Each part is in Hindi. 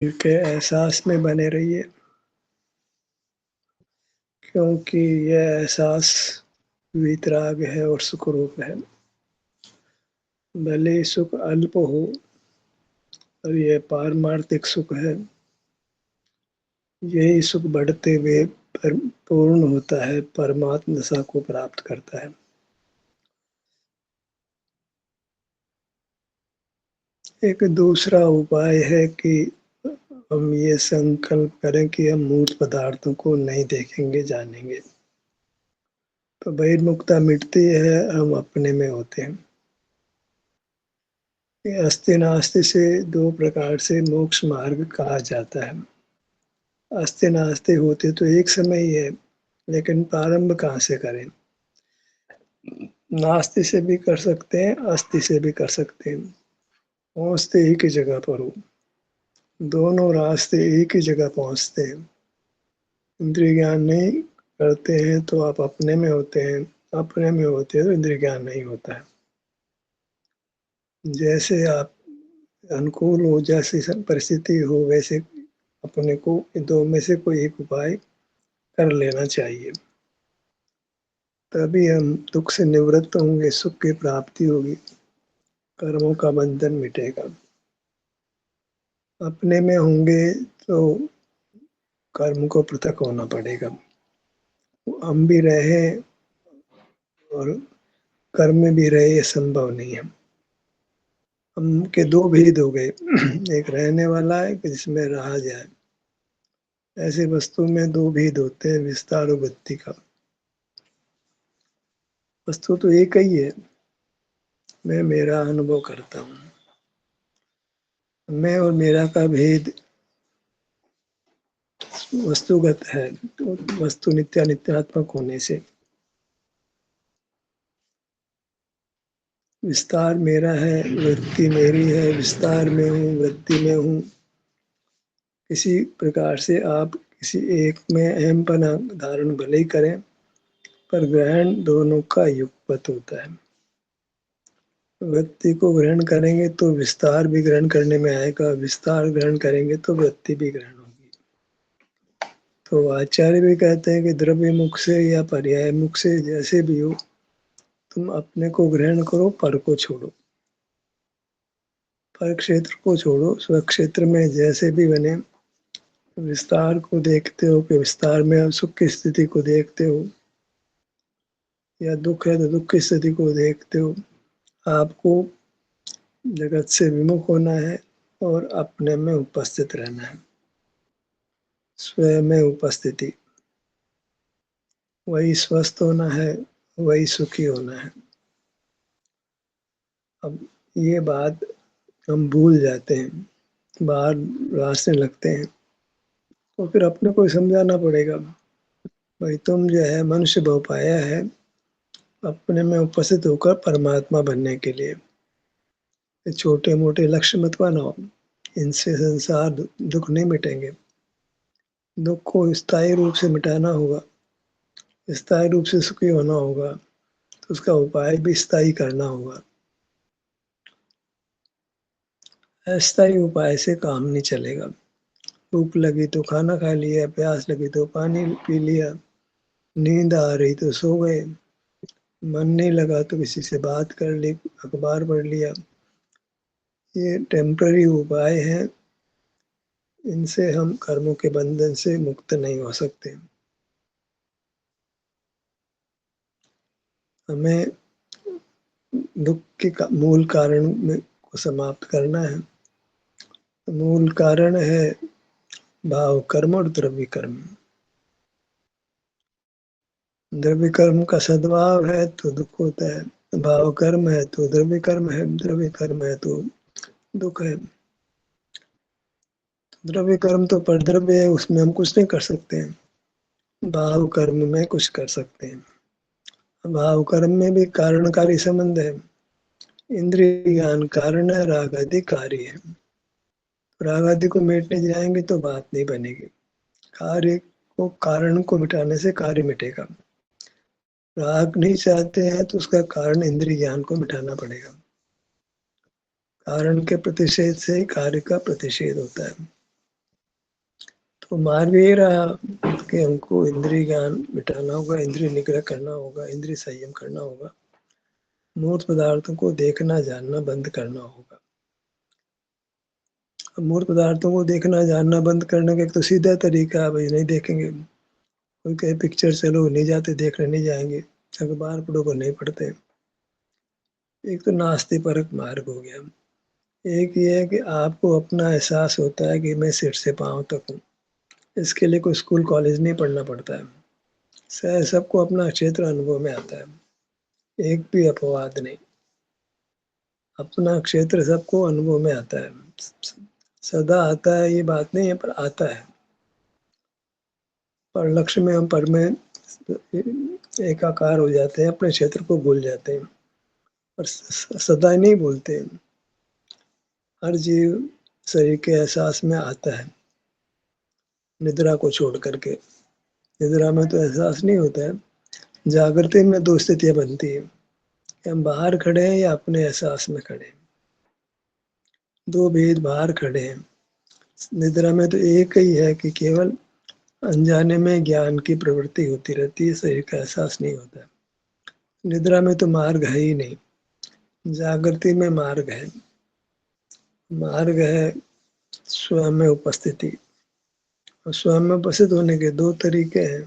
के एहसास में बने रहिए, क्योंकि यह एहसास वीतराग है और सुख रूप है। भले ही सुख अल्प हो और यह पारमार्थिक सुख है। यही सुख बढ़ते हुए पूर्ण होता है, परमात्म दशा को प्राप्त करता है। एक दूसरा उपाय है कि हम ये संकल्प करें कि हम मूल पदार्थों को नहीं देखेंगे, जानेंगे। तो बहिर्मुखता मिटती है, हम अपने में होते हैं। अस्ति नास्ति से दो प्रकार से मोक्ष मार्ग कहा जाता है। अस्ति नास्ति होते तो एक समय ही है, लेकिन प्रारंभ कहाँ से करें? नास्ति से भी कर सकते हैं, अस्ति से भी कर सकते हैं। पहुंचते ही की जगह पर हो, दोनों रास्ते एक ही जगह पहुंचते हैं। इंद्रिय ज्ञान नहीं करते हैं तो आप अपने में होते हैं, अपने में होते हैं तो इंद्रिय ज्ञान नहीं होता है। जैसे आप अनुकूल हो, जैसी परिस्थिति हो, वैसे अपने को दो में से कोई एक उपाय कर लेना चाहिए। तभी हम दुख से निवृत्त होंगे, सुख की प्राप्ति होगी, कर्मों का बंधन मिटेगा। अपने में होंगे तो कर्म को पृथक होना पड़ेगा। हम भी रहे और कर्म में भी रहे, ये संभव नहीं है। हम के दो भेद हो गए, एक रहने वाला है, जिसमें रहा जाए। ऐसे वस्तु में दो भेद होते हैं, विस्तार और वृत्ति का। वस्तु तो एक ही है, मैं मेरा अनुभव करता हूँ। मैं और मेरा का भेद वस्तुगत है, तो वस्तु नित्यात्मक होने से। विस्तार मेरा है, वृत्ति मेरी है। विस्तार में हूँ, वृत्ति में हूँ। किसी प्रकार से आप किसी एक में अहमपना धारण भले ही करें, पर ग्रहण दोनों का युगपत होता है। वृत्ति को ग्रहण करेंगे तो विस्तार भी ग्रहण करने में आएगा, विस्तार ग्रहण करेंगे तो वृत्ति भी ग्रहण होगी। तो आचार्य भी कहते हैं कि द्रव्य मुख से या पर्याय मुख से जैसे भी हो, तुम अपने को ग्रहण करो, पर को छोड़ो। पर क्षेत्र को छोड़ो, स्वक्षेत्र में जैसे भी बने, विस्तार को देखते हो कि विस्तार में सुख की स्थिति को देखते हो, या दुख है तो दुख की स्थिति को देखते हो। आपको जगत से विमुख होना है और अपने में उपस्थित रहना है। स्वयं में उपस्थिति, वही स्वस्थ होना है, वही सुखी होना है। अब ये बात हम भूल जाते हैं, बाहर रास्ते लगते हैं, तो फिर अपने को समझाना पड़ेगा, भाई तुम जो है मनुष्य भव पाया है अपने में उपस्थित होकर परमात्मा बनने के लिए। छोटे मोटे लक्ष्य मत बनाओ, इनसे संसार दुख नहीं मिटेंगे। दुख को स्थायी रूप से मिटाना होगा, स्थायी रूप से सुखी होना होगा, तो उसका उपाय भी स्थायी करना होगा। अस्थायी उपाय से काम नहीं चलेगा। भूख लगी तो खाना खा लिया, प्यास लगी तो पानी पी लिया, नींद आ रही तो सो गए, मन नहीं लगा तो किसी से बात कर ली, अखबार पढ़ लिया। ये टेम्पररी उपाय हैं, इनसे हम कर्मों के बंधन से मुक्त नहीं हो सकते। हमें दुख के मूल कारण को समाप्त करना है। मूल कारण है भाव कर्म और द्रव्य कर्म। द्रव्य कर्म का सद्भाव है तो दुख होता है, भाव कर्म है तो द्रव्य कर्म है, द्रव्य कर्म है तो दुख है। द्रव्य कर्म तो परद्रव्य है, उसमें हम कुछ नहीं कर सकते हैं। भाव कर्म में कुछ कर सकते हैं। भाव कर्म में भी कारणकारी संबंध है। इंद्रिय ज्ञान कारण है, राग आदि कार्य है। राग आदि को मिटने जाएंगे तो बात नहीं बनेगी। कार्य को, कारण को मिटाने से कार्य मिटेगा। राग नहीं चाहते हैं तो उसका कारण इंद्रिय ज्ञान को मिटाना पड़ेगा। कारण के प्रतिषेध से ही कार्य का प्रतिषेध होता है। तो मार्ग यही रहा कि हमको इंद्रिय ज्ञान मिटाना होगा, इंद्रिय निग्रह करना होगा, इंद्रिय संयम करना होगा, मूर्त पदार्थों को देखना जानना बंद करना होगा। अब मूर्त पदार्थों को देखना जानना बंद करने का एक तो सीधा तरीका है, भाई नहीं देखेंगे। कोई कहे पिक्चर चलो, नहीं जाते, देखने नहीं जाएंगे, अखबार पढ़ो, नहीं पढ़ते। एक तो नास्ति परक मार्ग हो गया। एक ये है कि आपको अपना एहसास होता है कि मैं सिर से पाँव तक हूँ। इसके लिए कोई स्कूल कॉलेज नहीं पढ़ना पड़ता है। सबको अपना क्षेत्र अनुभव में आता है, एक भी अपवाद नहीं। अपना क्षेत्र सबको अनुभव में आता है, सदा आता है ये बात नहीं है, पर आता है। पर लक्ष्य में हम पर में एकाकार हो जाते हैं, अपने क्षेत्र को भूल जाते हैं, पर सदा नहीं भूलते। हर जीव शरीर के एहसास में आता है, निद्रा को छोड़ करके। निद्रा में तो एहसास नहीं होता है, जागृति में दो स्थितियां बनती है, हम बाहर खड़े हैं या अपने एहसास में खड़े हैं। दो भेद बाहर खड़े हैं। निद्रा में तो एक ही है कि केवल अनजाने में ज्ञान की प्रवृत्ति होती रहती है, शरीर का एहसास नहीं होता। निद्रा में तो मार्ग है ही नहीं, जागृति में मार्ग है। मार्ग है स्वयं में उपस्थिति। और स्वयं में उपस्थित होने के दो तरीके हैं।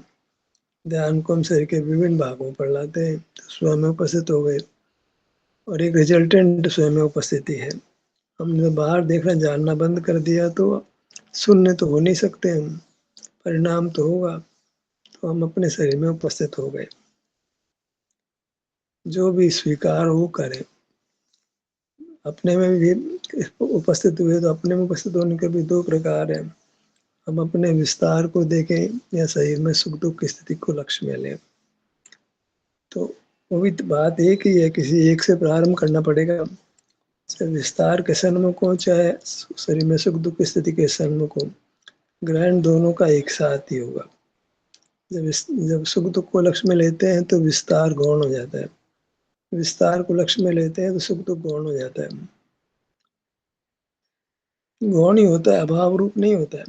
ध्यान को हम शरीर के विभिन्न भागों पर लाते हैं, तो स्वयं में उपस्थित हो गए। और एक रिजल्टेंट स्वयं में उपस्थिति है। हमने बाहर देखना जानना बंद कर दिया तो शून्य तो हो नहीं सकते हम, परिणाम तो होगा। तो हम अपने शरीर में उपस्थित हो गए। जो भी स्वीकार हो करें, अपने में भी उपस्थित हुए तो अपने में उपस्थित होने के भी दो प्रकार हैं। हम अपने विस्तार को देखें या शरीर में सुख दुख की स्थिति को लक्ष्य में लें। तो वो भी बात एक ही है, किसी एक से प्रारंभ करना पड़ेगा। चाहे विस्तार के सन्मुख हो, चाहे शरीर में सुख दुख की स्थिति के सन्मुख हो, ग्रहण दोनों का एक साथ ही होगा। जब सुख दुख को लक्ष्य में लेते हैं तो विस्तार गौण हो जाता है, विस्तार को लक्ष्य में लेते हैं तो सुख दुख गौण हो जाता है। गौण ही होता है, अभाव रूप नहीं होता है।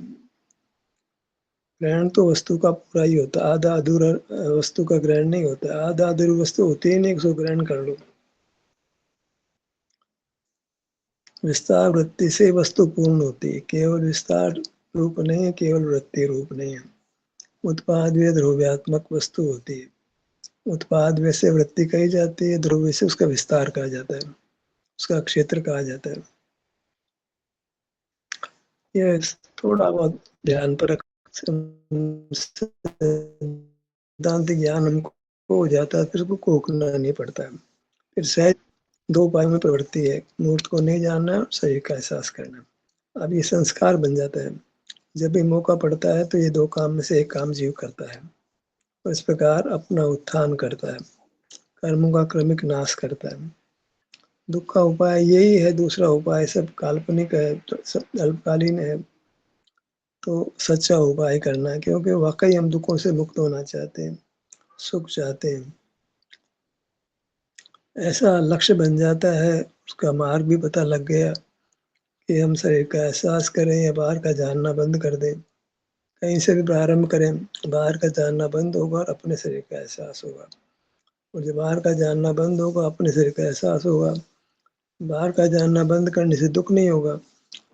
ग्रहण तो वस्तु का पूरा ही होता है, आधा अधूरा वस्तु का ग्रहण नहीं होता। आधा अधूरी वस्तु होती ही नहीं, उसको ग्रहण कर लो। विस्तार वृत्ति से वस्तु पूर्ण होती है, केवल विस्तार रूप नहीं है, केवल वृत्ति रूप नहीं है। उत्पाद वे ध्रुव्यात्मक वस्तु होती है। उत्पाद वे से वृत्ति कही जाती है, ध्रुव से उसका विस्तार कहा जाता है, उसका क्षेत्र कहा जाता है। ये थोड़ा बहुत ध्यान पर सिद्धांत ज्ञान हमको हो जाता है, फिर उसको कोकना नहीं पड़ता है। फिर सहज दो उपाय में प्रवृत्ति है, मूर्त को नहीं जानना और शरीर का एहसास करना। अब ये संस्कार बन जाता है। जब भी मौका पड़ता है तो ये दो काम में से एक काम जीव करता है, और इस प्रकार अपना उत्थान करता है, कर्मों का क्रमिक नाश करता है। दुख का उपाय यही है, दूसरा उपाय सब काल्पनिक है, तो सब अल्पकालीन है। तो सच्चा उपाय करना है, क्योंकि वाकई हम दुखों से मुक्त होना चाहते हैं, सुख चाहते हैं। ऐसा लक्ष्य बन जाता है, उसका मार्ग भी पता लग गया कि हम शरीर का एहसास करें या बाहर का जानना बंद कर दें। कहीं से भी प्रारंभ करें, बाहर का जानना बंद होगा और अपने शरीर का एहसास होगा। और जब बाहर का जानना बंद होगा, अपने शरीर का एहसास होगा। बाहर का जानना बंद करने से दुख नहीं होगा,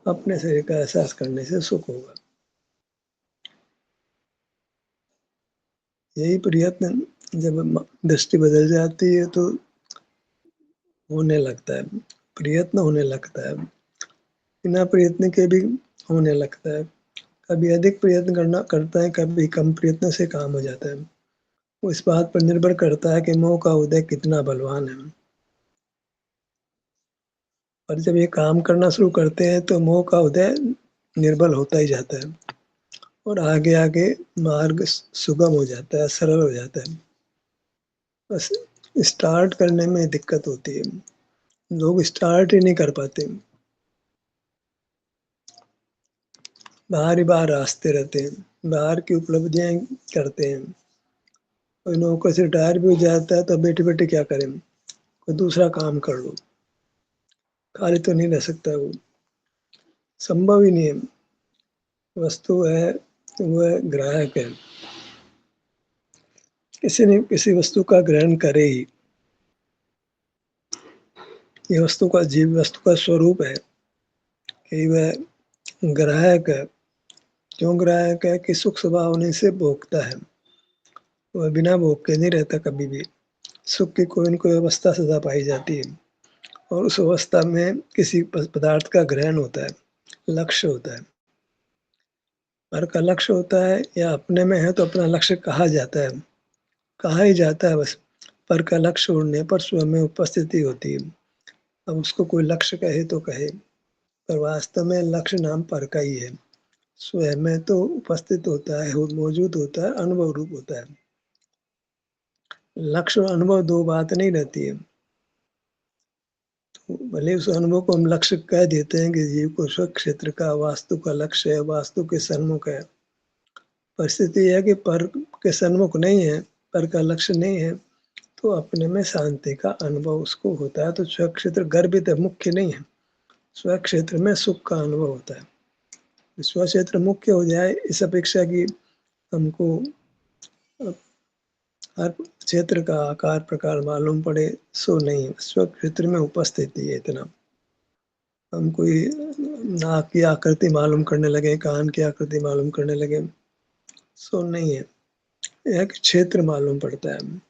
अपने शरीर का एहसास करने से सुख होगा। यही प्रयत्न, जब दृष्टि बदल जाती है तो होने लगता है, प्रयत्न होने लगता है, बिना प्रयत्न के भी होने लगता है। कभी अधिक प्रयत्न करना करता है, कभी कम प्रयत्न से काम हो जाता है। वो इस बात पर निर्भर करता है कि मोह का उदय कितना बलवान है। और जब ये काम करना शुरू करते हैं तो मोह का उदय निर्बल होता ही जाता है, और आगे आगे मार्ग सुगम हो जाता है, सरल हो जाता है। बस स्टार्ट करने में दिक्कत होती है, लोग स्टार्ट ही नहीं कर पाते, बाहर ही बाहर रास्ते रहते हैं, बाहर की उपलब्धियां करते हैं। कोई नौकरी से रिटायर भी हो जाता है तो बैठे बैठे क्या करें, कोई दूसरा काम कर लो, खाली तो नहीं रह सकता वो, संभव ही नहीं है। वस्तु है वह ग्राहक है। किसी न किसी वस्तु का ग्रहण करे ही। ये वस्तु का जीव वस्तु का स्वरूप है कि वह ग्राहक है। क्यों ग्राहक है? कि सुख स्वभाव होने से भोगता है। वह बिना भोग के नहीं रहता कभी भी। सुख की कोई न कोई अवस्था सदा पाई जाती है और उस अवस्था में किसी पदार्थ का ग्रहण होता है, लक्ष्य होता है। पर का लक्ष्य होता है या अपने में है तो अपना लक्ष्य कहा जाता है। कहा ही जाता है बस। पर का लक्ष्य उड़ने पर स्वयं में उपस्थिति होती है। अब उसको कोई लक्ष्य कहे तो कहे, पर वास्तव में लक्ष्य नाम पर का ही है। स्वयं में तो उपस्थित होता है, मौजूद होता है, अनुभव रूप होता है। लक्ष्य और अनुभव दो बात नहीं रहती है। तो भले उस अनुभव को हम लक्ष्य कह देते हैं कि जीव को स्व क्षेत्र का वास्तु का लक्ष्य है, वास्तु के सन्मुख है। परिस्थिति यह है कि पर के सन्मुख नहीं है, पर का लक्ष्य नहीं है, तो अपने में शांति का अनुभव उसको होता है। तो स्व क्षेत्र गर्भित है, मुख्य नहीं है। स्व क्षेत्र में सुख का अनुभव होता है। स्व क्षेत्र मुख्य हो जाए इस अपेक्षा की हमको हर क्षेत्र का आकार प्रकार मालूम पड़े, सो नहीं। स्व क्षेत्र में उपस्थिति है इतना। हम कोई नाक की आकृति मालूम करने लगे, कान की आकृति मालूम करने लगे, सो नहीं है। एक क्षेत्र मालूम पड़ता है।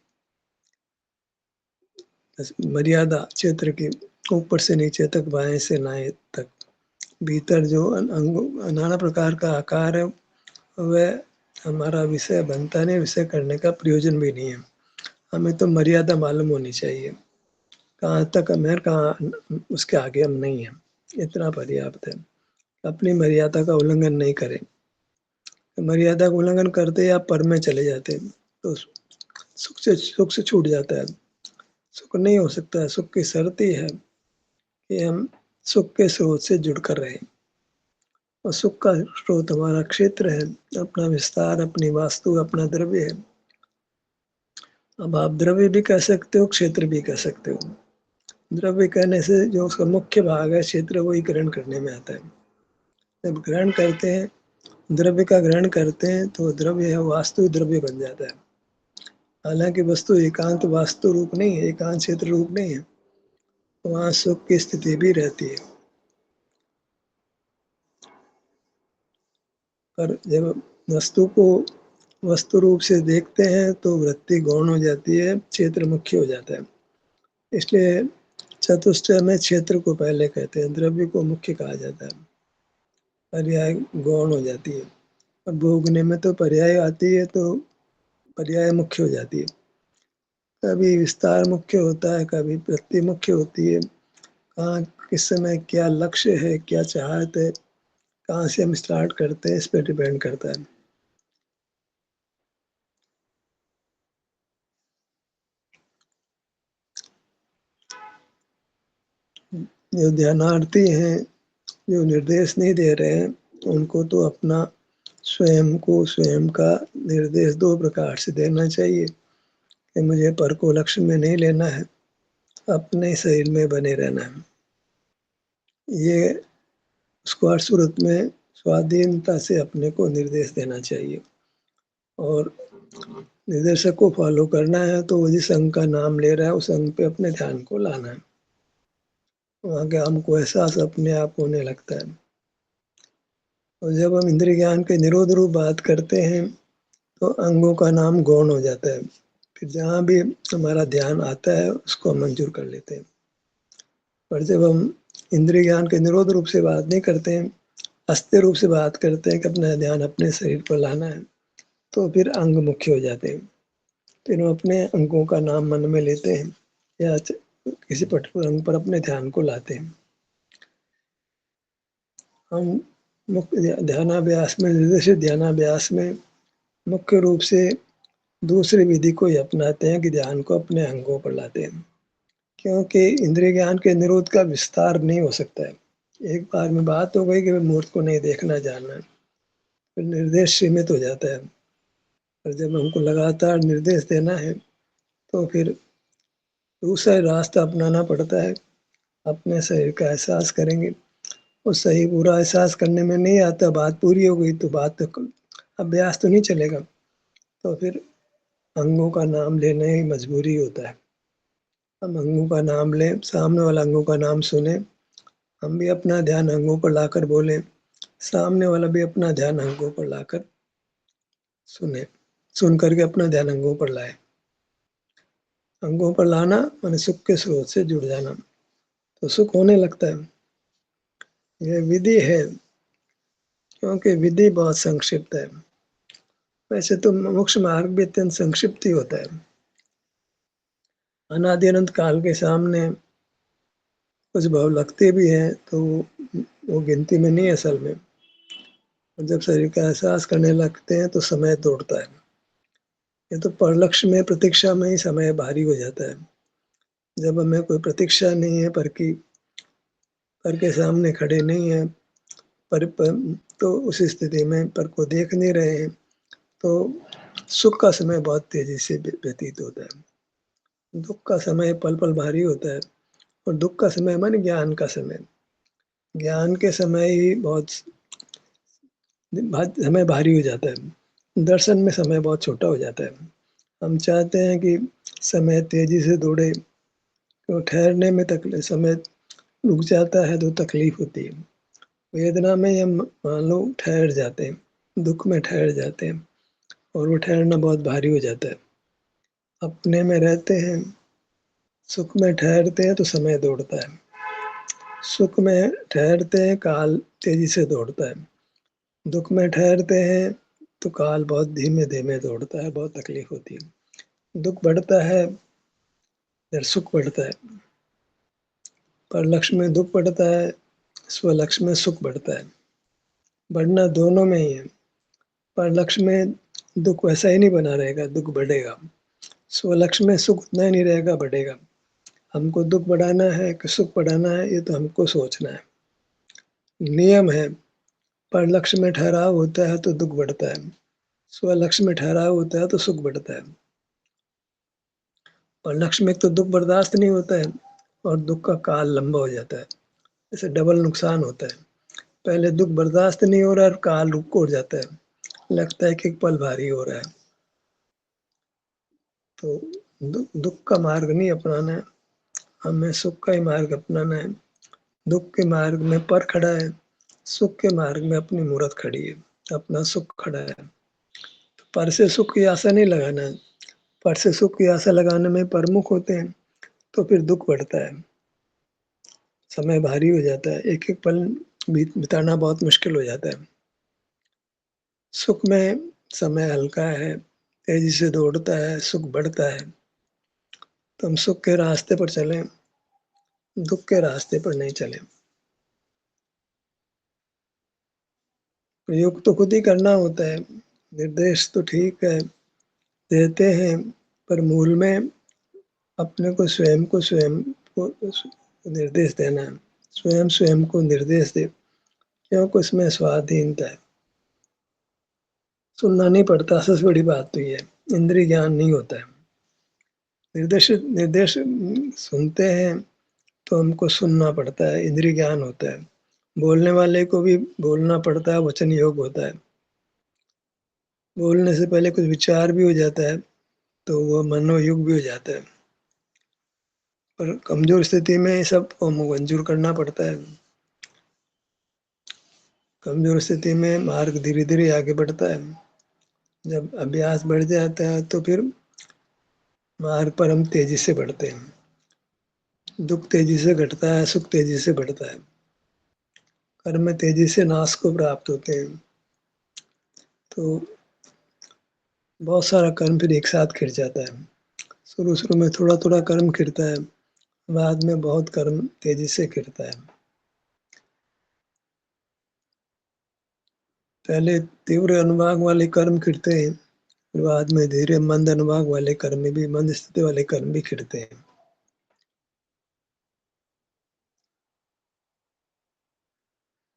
मर्यादा क्षेत्र की, ऊपर से नीचे तक, बाएं से दाएं तक, भीतर जो नाना प्रकार का आकार है वह हमारा विषय बनता नहीं, विषय करने का प्रयोजन भी नहीं है। हमें तो मर्यादा मालूम होनी चाहिए, कहाँ तक हम हैं, कहाँ उसके आगे हम नहीं हैं, इतना पर्याप्त है। अपनी मर्यादा का उल्लंघन नहीं करें। मर्यादा का उल्लंघन करते आप पर में चले जाते हैं तो सुख से छूट जाता है। सुख नहीं हो सकता है। सुख की शर्त ही है कि हम सुख के स्रोत से जुड़कर रहें। और सुख का स्रोत हमारा क्षेत्र है, अपना विस्तार, अपनी वास्तु, अपना द्रव्य है। अब आप द्रव्य भी कह सकते हो, क्षेत्र भी कह सकते हो। द्रव्य कहने से जो उसका मुख्य भाग है क्षेत्र, वही ग्रहण करने में आता है। जब ग्रहण करते हैं, द्रव्य का ग्रहण करते हैं तो द्रव्य है वास्तु द्रव्य बन जाता है। हालांकि वस्तु एकांत वास्तु रूप नहीं है, एकांत क्षेत्र रूप नहीं है, वहां सुख की स्थिति भी रहती है। पर जब वस्तु को वस्तु रूप से देखते हैं तो वृत्ति गौण हो जाती है, क्षेत्र मुख्य हो जाता है। इसलिए चतुष्टय में क्षेत्र को पहले कहते हैं, द्रव्य को मुख्य कहा जाता है। पर्याय गौण हो जाती है। अब भोगने में तो पर्याय आती है तो पर्याय मुख्य हो जाती है। कभी विस्तार मुख्य होता है, कभी वृत्ति मुख्य होती है। कहाँ किस समय क्या लक्ष्य है, क्या चाहत है, कहाँ से हम स्टार्ट करते हैं, इस पर डिपेंड करता है। जो ध्यानार्थी हैं, जो निर्देश नहीं दे रहे हैं, उनको तो अपना स्वयं को, स्वयं का निर्देश दो प्रकार से देना चाहिए कि मुझे पर को लक्ष्य में नहीं लेना है, अपने शरीर में बने रहना है। ये उसको हर सूरत में स्वाधीनता से अपने को निर्देश देना चाहिए। और निर्देशक को फॉलो करना है तो वो जिस अंग का नाम ले रहा है उस अंग पे अपने ध्यान को लाना है। वहाँ के हमको एहसास अपने आप होने लगता है। और जब हम इंद्रिय ज्ञान के निरोध रूप बात करते हैं तो अंगों का नाम गौण हो जाता है। फिर जहाँ भी हमारा ध्यान आता है उसको हम मंजूर कर लेते हैं। पर जब हम इंद्रिय ज्ञान के निरोध रूप से बात नहीं करते हैं, अस्थिर रूप से बात करते हैं कि अपना ध्यान अपने शरीर पर लाना है, तो फिर अंग मुख्य हो जाते हैं। फिर हम अपने अंगों का नाम मन में लेते हैं या किसी पर्टिकुलर अंग पर अपने ध्यान को लाते हैं। हम मुख्य ध्यानाभ्यास में, निर्देशित ध्यानाभ्यास में मुख्य रूप से दूसरी विधि को ही अपनाते हैं कि ध्यान को अपने अंगों पर लाते हैं। क्योंकि इंद्रिय ज्ञान के निरोध का विस्तार नहीं हो सकता है। एक बार में बात हो गई कि मूर्त को नहीं देखना जानना है, फिर निर्देश सीमित हो जाता है। और जब हमको लगातार निर्देश देना है तो फिर दूसरा रास्ता अपनाना पड़ता है। अपने शरीर का एहसास करेंगे और सही बुरा एहसास करने में नहीं आता। बात पूरी हो गई तो बात तो अभ्यास तो नहीं चलेगा, तो फिर अंगों का नाम लेना ही मजबूरी होता है। हम अंगों का नाम लें, सामने वाला अंगों का नाम सुने, हम भी अपना ध्यान अंगों पर लाकर बोलें, सामने वाला भी अपना ध्यान अंगों पर लाकर सुने, सुन करके अपना ध्यान अंगों पर लाए। अंगों पर लाना माने सुख के स्रोत से जुड़ जाना, तो सुख होने लगता है। यह विधि है, क्योंकि विधि बहुत संक्षिप्त है। वैसे तो मोक्ष मार्ग भी अत्यंत संक्षिप्त ही होता है। अनादि अनंत काल के सामने कुछ भाव लगते भी हैं, तो वो गिनती में नहीं है असल में। जब शरीर का एहसास करने लगते हैं तो समय दौड़ता है। ये तो परलक्ष्य में, प्रतीक्षा में ही समय भारी हो जाता है। जब हमें कोई प्रतीक्षा नहीं है, पर के सामने खड़े नहीं है, पर तो उस स्थिति में पर को देख नहीं रहे हैं, तो सुख का समय बहुत तेजी से व्यतीत होता है। दुख का समय पल पल भारी होता है, और दुख का समय माने ज्ञान का समय। ज्ञान के समय ही बहुत समय भारी हो जाता है। दर्शन में समय बहुत छोटा हो जाता है। हम चाहते हैं कि समय तेजी से दौड़े, तो ठहरने में तकलीफ, समय रुक जाता है तो तकलीफ होती है। वेदना में हम मान लो ठहर जाते हैं, दुख में ठहर जाते हैं, और वो ठहरना बहुत भारी हो जाता है। अपने में रहते हैं, सुख में ठहरते हैं तो समय दौड़ता है। सुख में ठहरते हैं, काल तेजी से दौड़ता है। दुख में ठहरते हैं तो काल बहुत धीमे धीमे दौड़ता है, बहुत तकलीफ होती है। दुख बढ़ता है, फिर सुख बढ़ता है। पर लक्ष्य में दुख बढ़ता है, स्वलक्ष्य में सुख बढ़ता है। बढ़ना दोनों में ही है। पर लक्ष्य में दुख वैसा ही नहीं बना रहेगा, दुख बढ़ेगा। स्वलक्ष्य में सुख उतना ही नहीं रहेगा, बढ़ेगा। हमको दुख बढ़ाना है कि सुख बढ़ाना है, ये तो हमको सोचना है। नियम है, पर लक्ष्य में ठहराव होता है तो दुख बढ़ता है, स्वलक्ष्य में ठहराव होता है तो सुख बढ़ता है। और लक्ष्य में एक तो दुख बर्दाश्त नहीं होता है, और दुख का काल लंबा हो जाता है। इससे डबल नुकसान होता है। पहले दुख बर्दाश्त नहीं हो रहा है और काल रुक हो जाता है, लगता है कि एक पल भारी हो रहा है। तो दुख का मार्ग नहीं अपनाना है, हमें सुख का ही मार्ग अपनाना है। दुख के मार्ग में पर खड़ा है, सुख के मार्ग में अपनी मूरत खड़ी है, अपना सुख खड़ा है। तो पर से सुख की आशा नहीं लगाना है। पर से सुख की आशा लगाने में प्रमुख होते हैं, तो फिर दुख बढ़ता है, समय भारी हो जाता है, एक एक पल बिताना बहुत मुश्किल हो जाता है। सुख में समय हल्का है, तेजी से दौड़ता है, सुख बढ़ता है। तो हम सुख के रास्ते पर चलें, दुख के रास्ते पर नहीं चलें। प्रयोग तो खुद ही करना होता है। निर्देश तो ठीक है, देते हैं, पर मूल में अपने को स्वयं को निर्देश देना है। स्वयं स्वयं को निर्देश दे, क्योंकि उसमें स्वाधीनता है। सुनना नहीं पड़ता, सबसे बड़ी बात तो ये है। इंद्रिय ज्ञान नहीं होता है। निर्देश निर्देश सुनते हैं तो हमको सुनना पड़ता है, इंद्रिय ज्ञान होता है। बोलने वाले को भी बोलना पड़ता है, वचन योग होता है। बोलने से पहले कुछ विचार भी हो जाता है, तो वो मनोयुग भी हो जाता है। पर कमजोर स्थिति में ये सब को मंजूर करना पड़ता है। कमजोर स्थिति में मार्ग धीरे धीरे आगे बढ़ता है। जब अभ्यास बढ़ जाता है तो फिर मार्ग पर हम तेजी से बढ़ते हैं। दुख तेजी से घटता है, सुख तेजी से बढ़ता है। कर्म तेजी से नाश को प्राप्त होते हैं। तो बहुत सारा कर्म फिर एक साथ खिंच जाता है। शुरू शुरू में थोड़ा थोड़ा कर्म खिरता है, बाद में बहुत कर्म तेजी से खिरता है। पहले तीव्र अनुभाग वाले कर्म खिरते हैं, फिर बाद में धीरे मंद अनुभाग वाले कर्म भी, मंद स्थिति वाले कर्म भी खिरते हैं।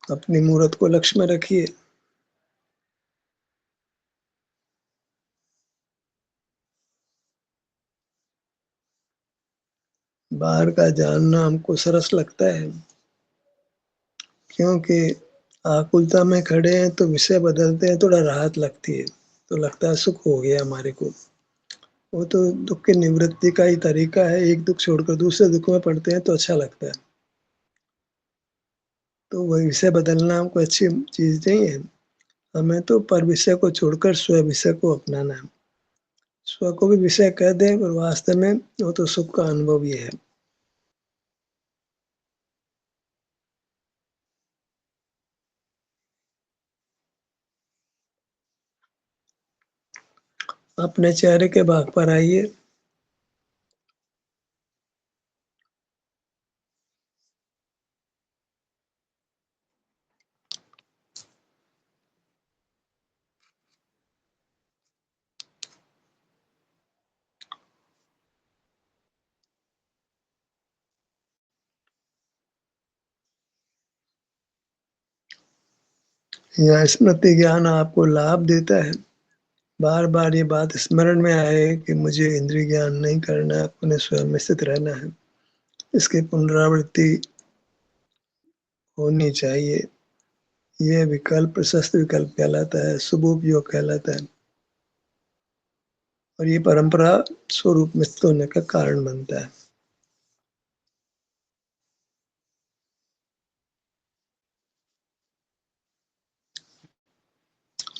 अपनी मूर्त को लक्ष्य में रखिए। बाहर का जानना हमको सरस लगता है, क्योंकि आकुलता में खड़े हैं तो विषय बदलते हैं, थोड़ा राहत लगती है, तो लगता है सुख हो गया हमारे को। वो तो दुःख की निवृत्ति का ही तरीका है, एक दुःख छोड़कर दूसरे दुःख में पड़ते हैं तो अच्छा लगता है। तो वही विषय बदलना हमको अच्छी चीज़ नहीं है। हमें तो पर विषय को छोड़कर स्व विषय को अपनाना है। स्व को भी विषय कह दें पर वास्तव में वो तो सुख का अनुभव ही है। अपने चेहरे के भाग पर आइए। यह स्मृति ज्ञान आपको लाभ देता है। बार-बार ये बात स्मरण में आए कि मुझे इंद्रिय ज्ञान नहीं करना है, अपने स्वयं में स्थित रहना है। इसकी पुनरावृत्ति होनी चाहिए। ये विकल्प प्रशस्त विकल्प कहलाता है, शुभ उपयोग कहलाता है और ये परंपरा स्वरूप में स्थित होने का कारण बनता है।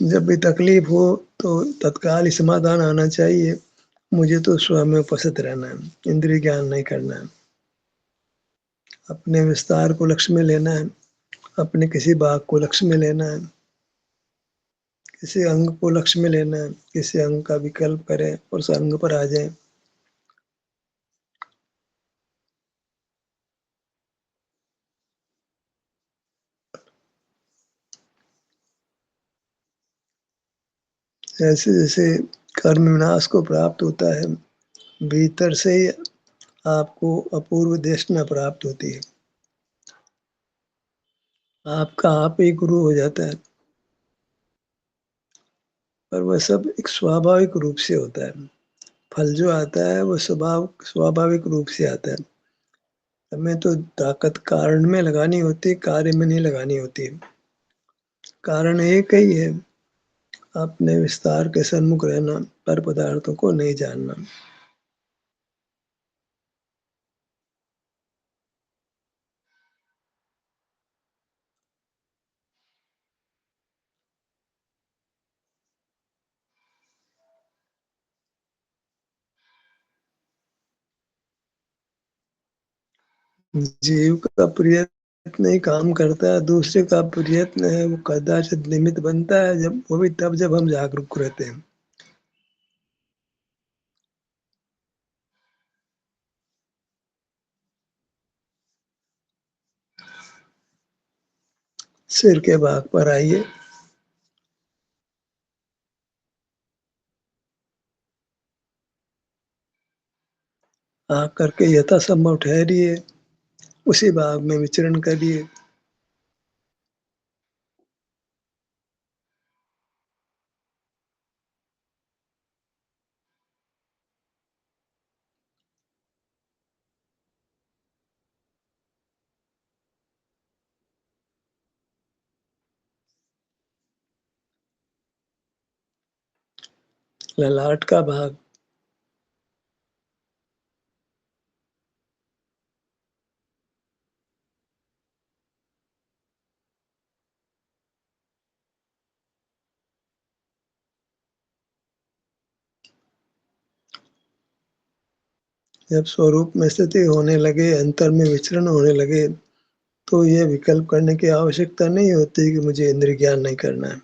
जब भी तकलीफ हो तो तत्काल ही समाधान आना चाहिए। मुझे तो स्वयं में उपस्थित रहना है, इंद्रिय ज्ञान नहीं करना है। अपने विस्तार को लक्ष्य में लेना है, अपने किसी भाग को लक्ष्य में लेना है, किसी अंग को लक्ष्य में लेना है, किसी अंग का विकल्प करें और उस अंग पर आ जाएँ। जैसे-जैसे कर्म विनाश को प्राप्त होता है, भीतर से ही आपको अपूर्व देशना प्राप्त होती है। आपका आप ही गुरु हो जाता है, पर वह सब एक स्वाभाविक रूप से होता है। फल जो आता है वो स्वाभाविक रूप से आता है। हमें तो ताकत कारण में लगानी होती है, कार्य में नहीं लगानी होती है। कारण एक ही है, अपने विस्तार के सन्मुख रहना, पर पदार्थों को नहीं जानना। जीव का प्रयत्न ही काम करता है, दूसरे का प्रयत्न है वो कदाचित निमित्त बनता है जब वो भी तब जब हम जागरूक रहते हैं। सिर के भाग पर आइए। आकर के यथासंभव ठहरिए, उसी भाग में विचरण करिए। ललाट का भाग, जब स्वरूप में स्थिति होने लगे, अंतर में विचरण होने लगे, तो ये विकल्प करने की आवश्यकता नहीं होती कि मुझे इंद्रिय ज्ञान नहीं करना है।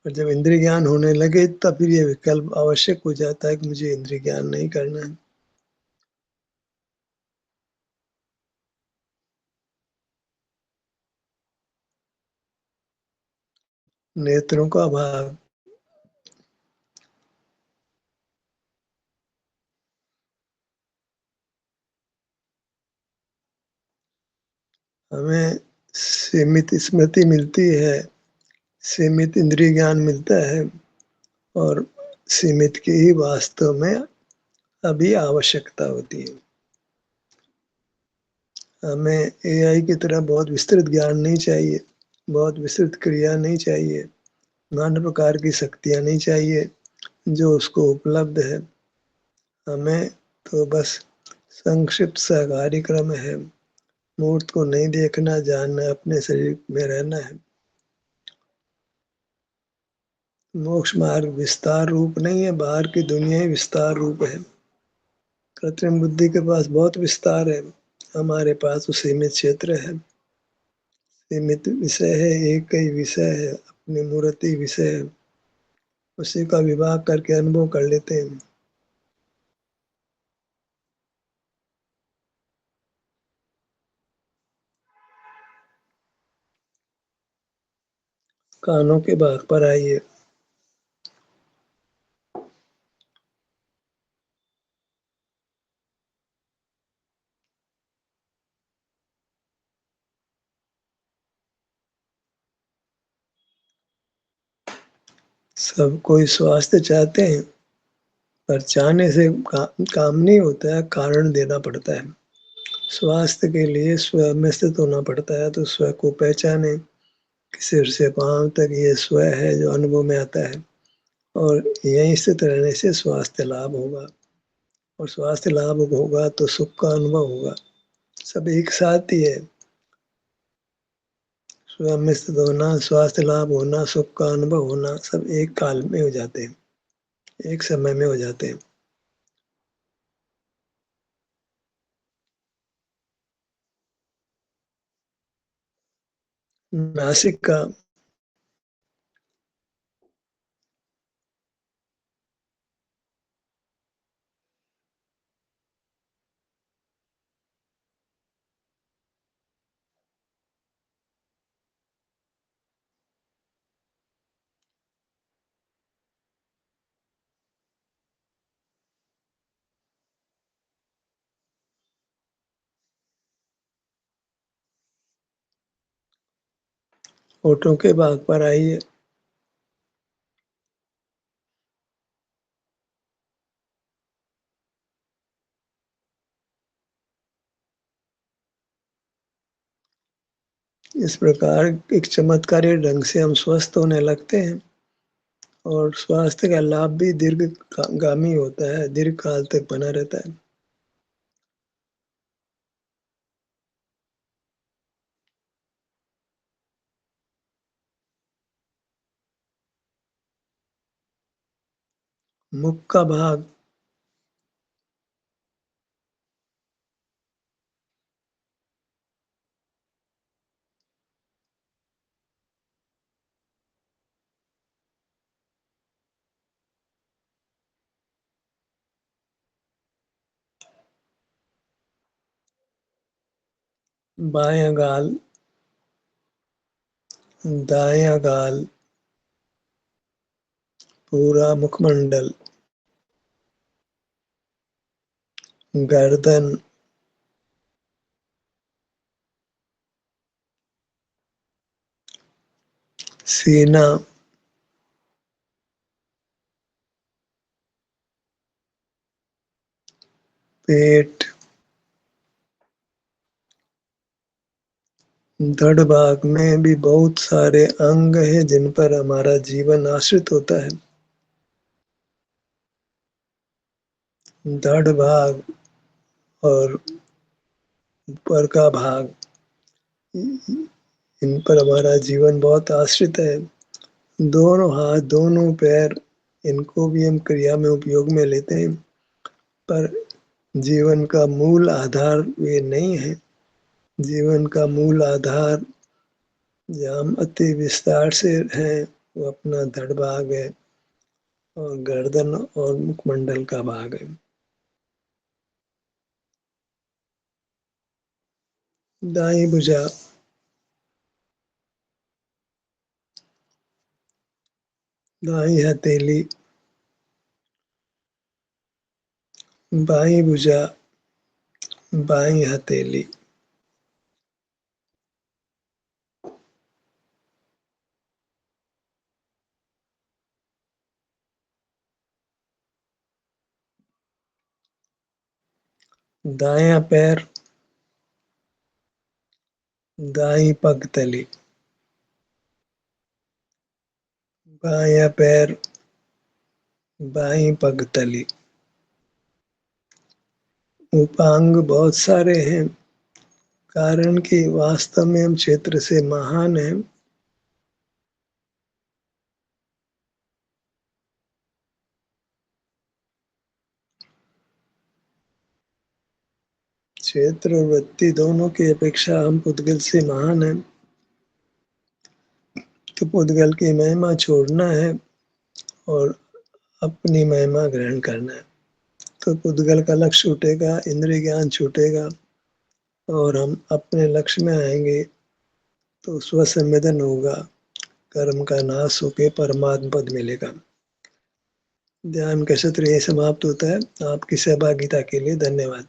और जब इंद्रिय ज्ञान होने लगे तब फिर ये विकल्प आवश्यक हो जाता है कि मुझे इंद्रिय ज्ञान नहीं करना है। नेत्रों का भाग, हमें सीमित स्मृति मिलती है, सीमित इंद्रिय ज्ञान मिलता है और सीमित की ही वास्तव में अभी आवश्यकता होती है। हमें एआई की तरह बहुत विस्तृत ज्ञान नहीं चाहिए, बहुत विस्तृत क्रिया नहीं चाहिए, नाना प्रकार की शक्तियाँ नहीं चाहिए, जो उसको उपलब्ध है। हमें तो बस संक्षिप्त सा कार्यक्रम है, मूर्त को नहीं देखना, जानना, अपने शरीर में रहना है। मोक्ष मार्ग विस्तार रूप नहीं है, बाहर की दुनिया ही विस्तार रूप है। कृत्रिम बुद्धि के पास बहुत विस्तार है, हमारे पास तो सीमित क्षेत्र है, सीमित विषय है, एक ही विषय है, अपनी मूर्ति विषय है, उसी का विभाग करके अनुभव कर लेते हैं। कानों के भाग पर आइए। सब कोई स्वास्थ्य चाहते हैं, पर चाहने से काम नहीं होता है, कारण देना पड़ता है। स्वास्थ्य के लिए स्व में स्थित होना पड़ता है, तो स्व को पहचाने, सिर से पांव तक ये स्व है जो अनुभव में आता है, और यहीं स्थित रहने से स्वास्थ्य लाभ होगा, और स्वास्थ्य लाभ होगा तो सुख का अनुभव होगा। सब एक साथ ही है, स्वयं में स्थित होना, स्वास्थ्य लाभ होना, सुख का अनुभव होना, सब एक काल में हो जाते हैं, एक समय में हो जाते हैं। नासिक का होठों के भाग पर आइए। इस प्रकार एक चमत्कारी ढंग से हम स्वस्थ होने लगते हैं, और स्वास्थ्य का लाभ भी दीर्घगामी होता है, दीर्घ काल तक बना रहता है। मुख का भाग, बायां गाल, दायां गाल, पूरा मुखमंडल, गर्दन, सीना, पेट, धड़ भाग में भी बहुत सारे अंग हैं जिन पर हमारा जीवन आश्रित होता है। धड़ भाग और ऊपर का भाग, इन पर हमारा जीवन बहुत आश्रित है। दोनों हाथ, दोनों पैर, इनको भी हम क्रिया में उपयोग में लेते हैं, पर जीवन का मूल आधार वे नहीं है। जीवन का मूल आधार जहाँ हम अति विस्तार से है, वो अपना धड़ भाग है, और गर्दन और मुखमंडल का भाग है। दाई भुजा, दाई हथेली, बाई भुजा, बाई हथेली, दायां पैर, दाई पग तली, बायां पैर बाई पग तली। उपांग बहुत सारे हैं, कारण कि वास्तव में हम क्षेत्र से महान हैं। क्षेत्र और वृत्ति दोनों की अपेक्षा हम पुद्गल से महान हैं, तो पुद्गल की महिमा छोड़ना है और अपनी महिमा ग्रहण करना है। तो पुद्गल का लक्ष्य छूटेगा, इंद्रिय ज्ञान छूटेगा और हम अपने लक्ष्य में आएंगे, तो स्वसंवेदन होगा, कर्म का नाश होके परमात्म पद मिलेगा। ध्यान का सत्र यही समाप्त होता है। आपकी सहभागिता के लिए धन्यवाद।